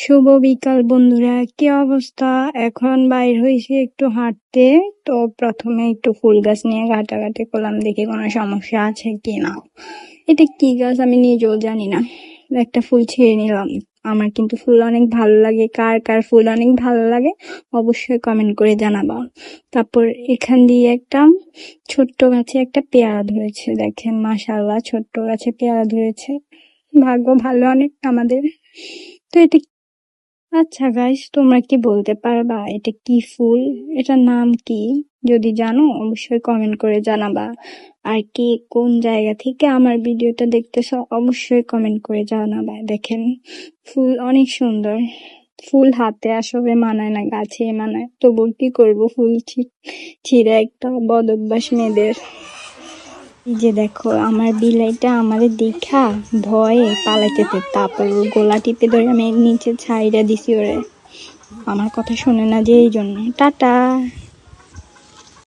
শুভ বিকাল বন্ধুরা, কি অবস্থা? এখন বাইর হয়েছি একটু হাঁটতে। তো প্রথমে একটু ফুল গাছ নিয়ে ঘাটাঘাটি করলাম, দেখি কোনো সমস্যা আছে কিনা। এটা কি গাছ আমি নিজেও জানি না। একটা ফুল ছিঁড়ে নিলাম। আমার কিন্তু ফুল অনেক ভালো লাগে। কার কার ফুল অনেক ভালো লাগে অবশ্যই কমেন্ট করে জানাবা। তারপর এখান দিয়ে একটা ছোট্ট গাছে একটা পেয়ারা ধরেছে, দেখেন মাশাআল্লাহ, ছোট্ট গাছে পেয়ারা ধরেছে। ভাগ্য ভালো অনেক আমাদের। তো এটা, আচ্ছা গাইস, তোমরা কি বলতে পারবা এটা কি ফুল? এটার নাম কি? যদি জানো অবশ্যই কমেন্ট করে জানাবা। আর কি কোন জায়গা থেকে আমার ভিডিওটা দেখতেছো অবশ্যই কমেন্ট করে জানাবা। দেখেন ফুল অনেক সুন্দর। ফুল হাতে আসবে মানায় না, গাছে মানায়, তবু কি করবো, ফুল ছিঁড়ে একটা বদ অভ্যাস মেয়েদের। এই যে দেখো আমার বিলাইটা আমাদের দেখা ভয়ে পালাইতেছে, তারপর ওর গলা টিপে ধরে আমি নিচে ছাইড়া দিছি ওরে। আমার কথা শোনে না যে, এই জন্য টাটা।